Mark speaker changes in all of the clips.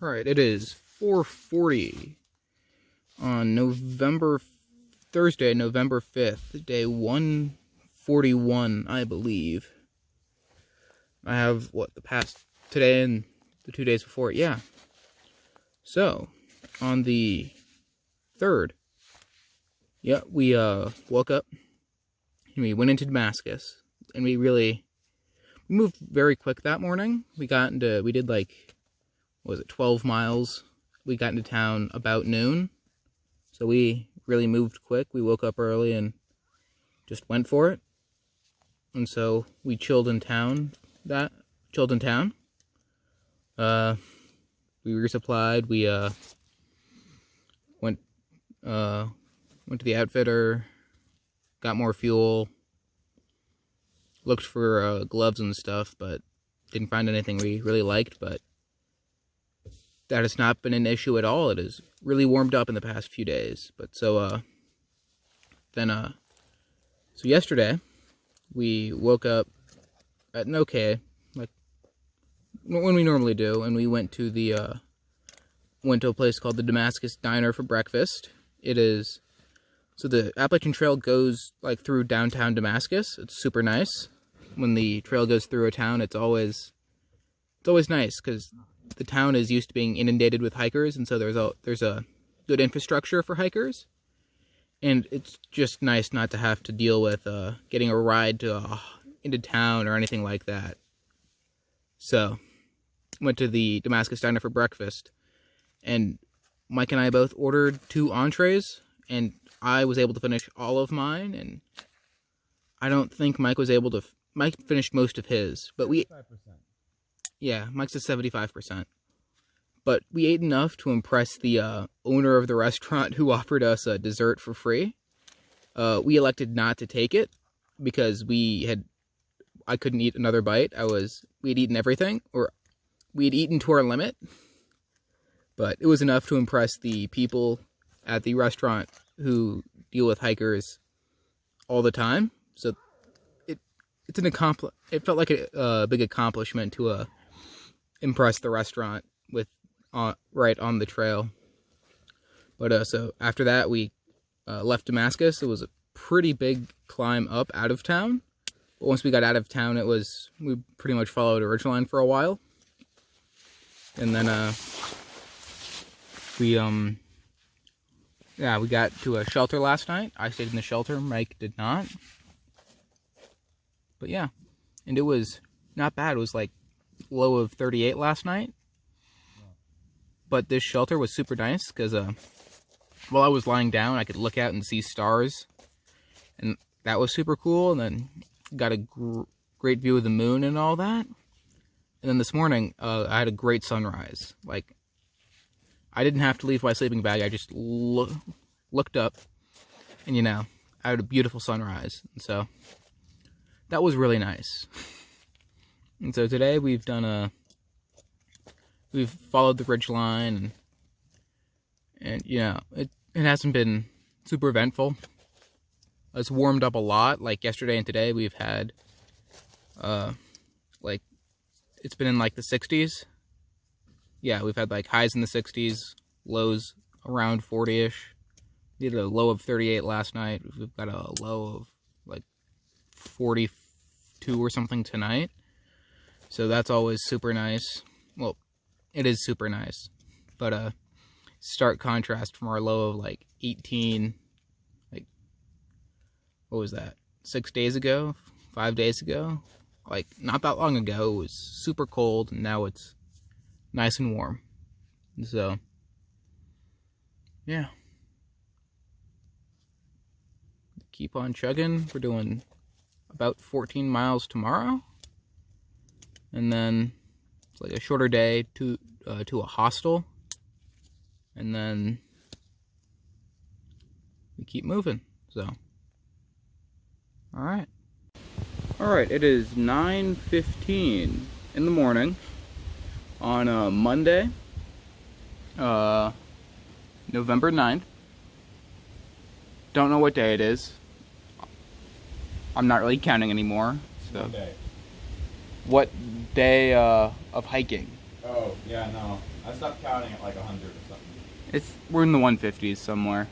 Speaker 1: Alright, it is 4:40 on Thursday, November 5th, day 141, I believe. I have, today and the 2 days before it, yeah. So, on the 3rd, yeah, we woke up, and we went into Damascus, and we moved very quick that morning. We did 12 miles. We got into town about noon. So we really moved quick. We woke up early and just went for it. And so we chilled in town. We resupplied. We went to the outfitter, got more fuel, looked for gloves and stuff, but didn't find anything we really liked, but that has not been an issue at all. It has really warmed up in the past few days. But so yesterday we woke up at like when we normally do, and we went to a place called the Damascus Diner for breakfast. So the Appalachian Trail goes through downtown Damascus. It's super nice. When the trail goes through a town, it's always nice because the town is used to being inundated with hikers, and so there's a good infrastructure for hikers, and it's just nice not to have to deal with getting a ride into town or anything like that. So, went to the Damascus Diner for breakfast, and Mike and I both ordered 2 entrees, and I was able to finish all of mine, and I don't think Mike finished most of his, but 5%. Yeah, Mike's at 75%. But we ate enough to impress the owner of the restaurant who offered us a dessert for free. We elected not to take it because I couldn't eat another bite. We had eaten everything, or we had eaten to our limit. But it was enough to impress the people at the restaurant who deal with hikers all the time. So it felt like a big accomplishment to impress the restaurant with right on the trail. But so after that we left Damascus. It was a pretty big climb up out of town, but once we got out of town we pretty much followed a ridgeline for a while, and then we got to a shelter last night. I stayed in the shelter, Mike did not. But yeah, and it was not bad. It was low of 38 last night. But this shelter was super nice because while I was lying down, I could look out and see stars, and that was super cool. And then got a great view of the moon and all that. And then this morning, I had a great sunrise. I didn't have to leave my sleeping bag. I just looked up, and I had a beautiful sunrise. And so that was really nice. And so today we've followed the ridge line, and it hasn't been super eventful. It's warmed up a lot. Yesterday and today we've had it's been in the 60s. Yeah, we've had highs in the 60s, lows around 40-ish. We had a low of 38 last night. We've got a low of 42 or something tonight. So that's always super nice. Well, it is super nice. But stark contrast from our low of 18, what was that? 6 days ago? 5 days ago? Not that long ago, it was super cold, and now it's nice and warm. So, yeah. Keep on chugging. We're doing about 14 miles tomorrow. And then it's a shorter day to a hostel. And then we keep moving. So, alright. Alright, it is 9:15 in the morning on Monday, November 9th. Don't know what day it is. I'm not really counting anymore. So.
Speaker 2: Monday.
Speaker 1: What day of hiking?
Speaker 2: Oh, yeah, no. I stopped counting at like 100 or something.
Speaker 1: We're in the 150s somewhere.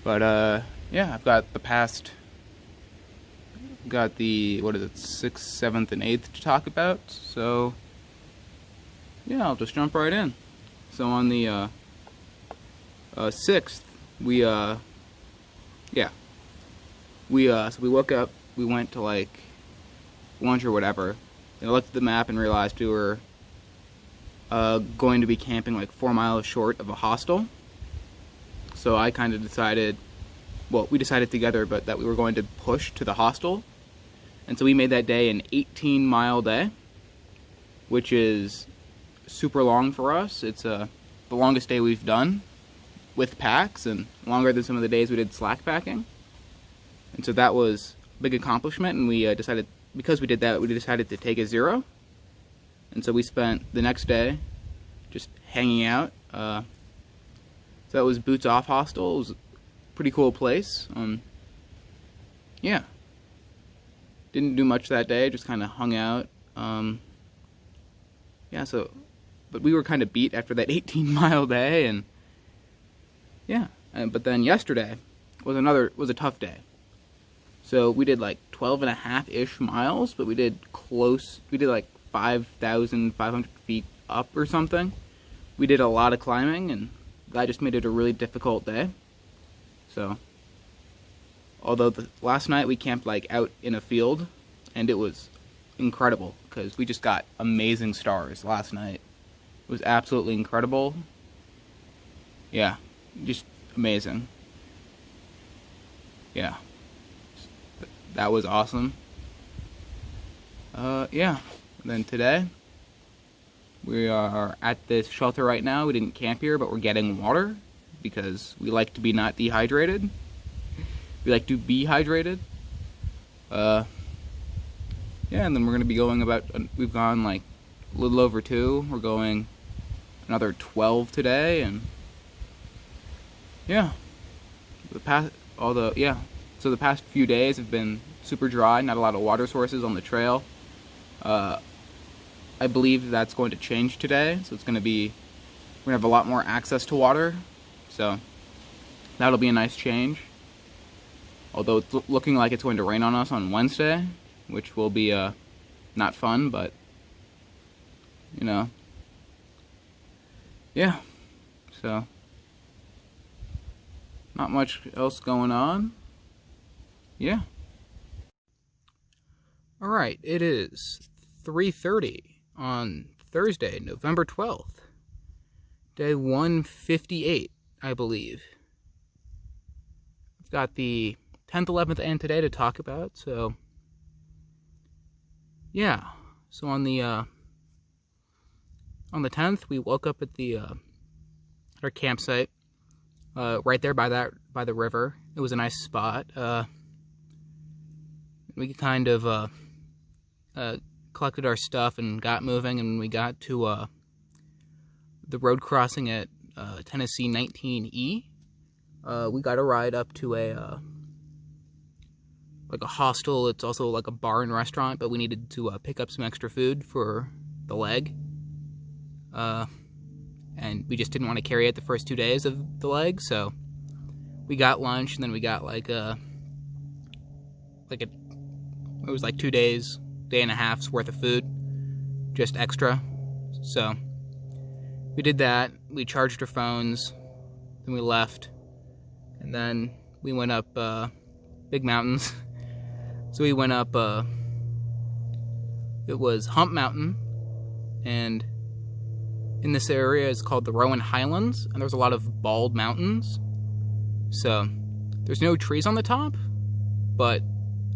Speaker 1: But yeah, I've got what is it, 6th, 7th, and 8th to talk about. So yeah, I'll just jump right in. So on the 6th, we yeah, so we woke up, we went to like lunch or whatever, and I looked at the map and realized we were going to be camping like 4 miles short of a hostel. So I kind of decided, well, we decided together, but that we were going to push to the hostel. And so we made that day an 18-mile day, which is super long for us. It's the longest day we've done with packs, and longer than some of the days we did slack packing. And so that was a big accomplishment, and we decided, because we did that, we decided to take a 0. And so we spent the next day just hanging out. So that was Boots Off Hostel. It was a pretty cool place. Yeah. Didn't do much that day, just kind of hung out. Yeah, so, but we were kind of beat after that 18-mile day, and yeah. But then yesterday was a tough day. So we did like 12.5-ish miles, but we did like 5,500 feet up or something. We did a lot of climbing, and that just made it a really difficult day. So, although last night we camped like out in a field, and it was incredible because we just got amazing stars last night. It was absolutely incredible. Yeah, just amazing. Yeah, that was awesome. Yeah. And then today, we are at this shelter right now. We didn't camp here, but we're getting water because we like to be not dehydrated. We like to be hydrated. Yeah, and then we're gonna be going we've gone like a little over 2. We're going another 12 today, and yeah, so the past few days have been super dry, not a lot of water sources on the trail. I believe that's going to change today, so we're gonna have a lot more access to water, so that'll be a nice change. Although it's looking like it's going to rain on us on Wednesday, which will be not fun, but you know, yeah. So not much else going on. Yeah. All right, it is 3:30 on Thursday, November 12th. Day 158, I believe. I've got the 10th, 11th, and today to talk about, so yeah. So on the 10th, we woke up at our campsite, right there by the river. It was a nice spot. We kind of collected our stuff and got moving, and we got to the road crossing at Tennessee 19E. We got a ride up to a hostel. It's also like a bar and restaurant, but we needed to pick up some extra food for the leg. And we just didn't want to carry it the first 2 days of the leg, so we got lunch, and then we got it was like 2 days, day and a half's worth of food, just extra. So we did that. We charged our phones, then we left, and then we went up big mountains. So we went up, it was Hump Mountain, and in this area is called the Rowan Highlands, and there's a lot of bald mountains. So there's no trees on the top, but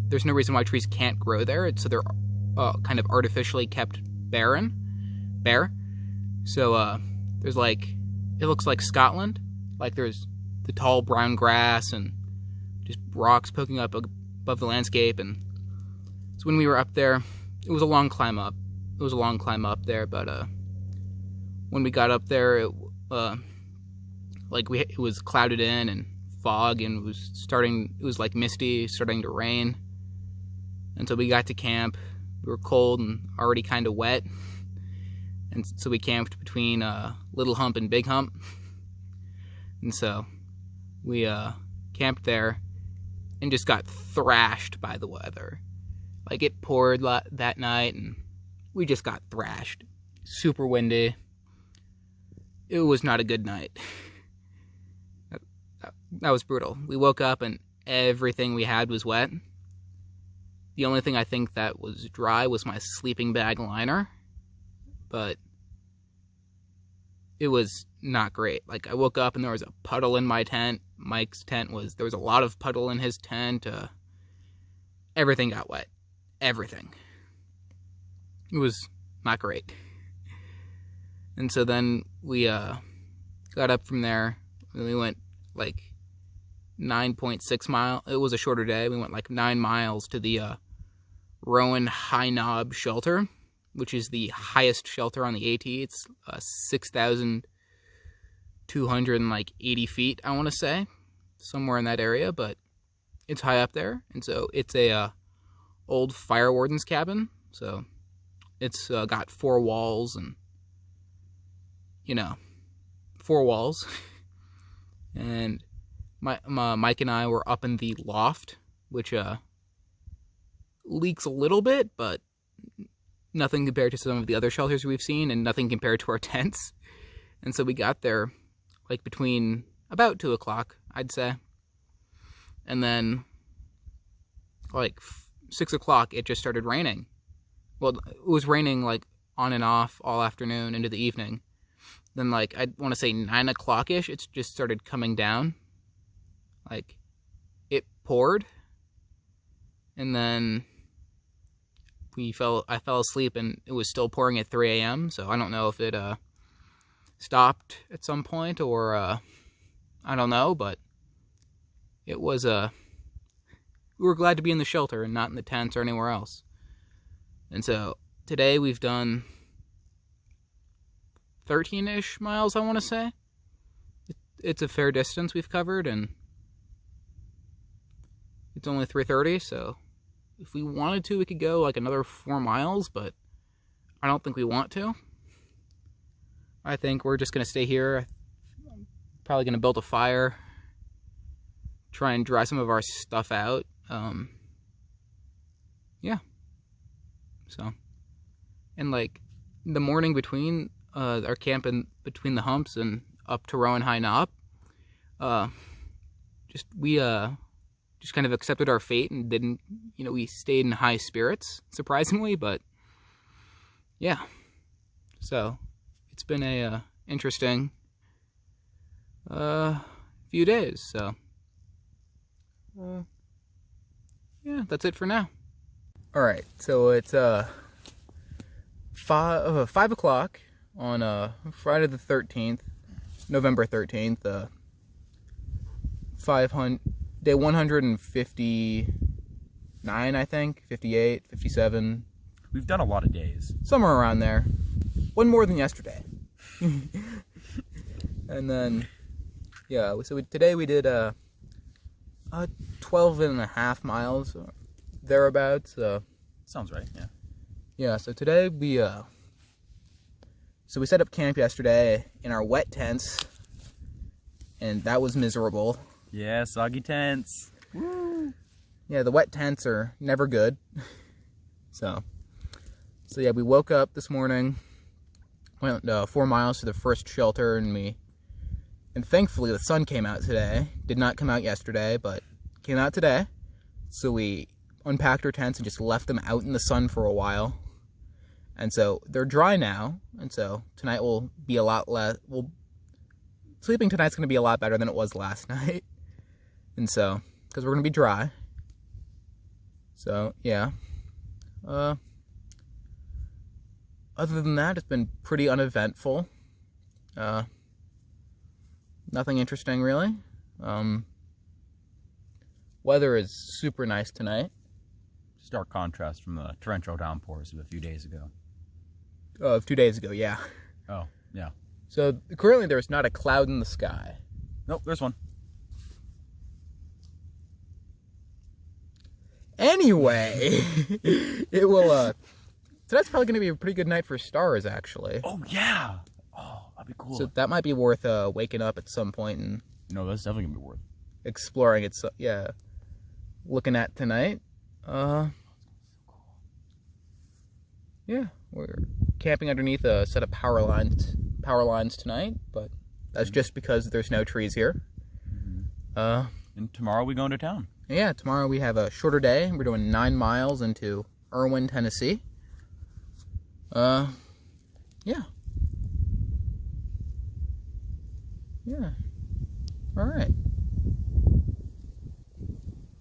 Speaker 1: there's no reason why trees can't grow there. So they're kind of artificially kept bare. So there's it looks like Scotland. Like there's the tall brown grass and just rocks poking up above the landscape. And so when we were up there, it was a long climb up. There, but when we got up there, it was clouded in and fog, and it was like misty, starting to rain. And so we got to camp. We were cold and already kind of wet. And so we camped between Little Hump and Big Hump. And so we camped there and just got thrashed by the weather. Like, it poured that night, and we just got thrashed. Super windy. It was not a good night. That was brutal. We woke up and everything we had was wet. The only thing I think that was dry was my sleeping bag liner. But it was not great. Like, I woke up and there was a puddle in my tent. Mike's tent there was a lot of puddle in his tent. Everything got wet. Everything. It was not great. And so then we got up from there, and we went like 9.6 miles. It was a shorter day. We went like 9 miles to the Rowan High Knob shelter, which is the highest shelter on the AT. It's 6,280 feet, I want to say, somewhere in that area, but it's high up there. And so it's a old fire warden's cabin. So it's got 4 walls and, 4 walls. And Mike and I were up in the loft, which leaks a little bit, but nothing compared to some of the other shelters we've seen, and nothing compared to our tents. And so we got there like between about 2 o'clock, I'd say. And then like 6 o'clock, it just started raining. Well, it was raining like on and off all afternoon into the evening. Then like, I want to say 9 o'clock-ish, it just started coming down. Like, it poured. And then I fell asleep and it was still pouring at 3 a.m. So I don't know if it stopped at some point or I don't know, but it was we were glad to be in the shelter and not in the tents or anywhere else. And so today we've done 13-ish miles, I want to say. It's a fair distance we've covered, and it's only 3:30, so if we wanted to, we could go like another 4 miles, but I don't think we want to. I think we're just going to stay here. I'm probably going to build a fire, try and dry some of our stuff out. Yeah. So, and like the morning between our camp and between the humps and up to Rowan High Knob, we just kind of accepted our fate and didn't, we stayed in high spirits, surprisingly, but yeah. So it's been a interesting few days. So yeah, that's it for now. All right, so it's 5 o'clock on Friday the 13th, November 13th, day 159, I think, 58, 57.
Speaker 3: We've done a lot of days.
Speaker 1: Somewhere around there. One more than yesterday. And then, yeah, so today we did 12 and a half miles, thereabouts.
Speaker 3: Sounds right, yeah.
Speaker 1: Yeah, so today we set up camp yesterday in our wet tents, and that was miserable.
Speaker 3: Yeah, soggy tents. Woo!
Speaker 1: Yeah, the wet tents are never good. So yeah, we woke up this morning, went 4 miles to the first shelter, and thankfully the sun came out today. Did not come out yesterday, but came out today. So we unpacked our tents and just left them out in the sun for a while. And so they're dry now, and so tonight will be a lot less. Sleeping tonight's going to be a lot better than it was last night. And so, because we're going to be dry. So, yeah. Other than that, it's been pretty uneventful. Nothing interesting, really. Weather is super nice tonight.
Speaker 3: Stark contrast from the torrential downpours of a few days ago.
Speaker 1: Of 2 days ago, yeah.
Speaker 3: Oh, yeah.
Speaker 1: So, currently there's not a cloud in the sky.
Speaker 3: Nope, there's one.
Speaker 1: Anyway, it will Tonight's probably going to be a pretty good night for stars, actually.
Speaker 3: Oh, yeah. Oh, that'd be cool.
Speaker 1: So that might be worth waking up at some point and
Speaker 3: No, that's definitely going to be worth.
Speaker 1: exploring it. So, yeah. Looking at tonight. Yeah, we're camping underneath a set of power lines tonight, but that's just because there's no trees here.
Speaker 3: And tomorrow we go into town.
Speaker 1: Yeah, tomorrow we have a shorter day. We're doing 9 miles into Irwin, Tennessee. Yeah. Yeah. All right.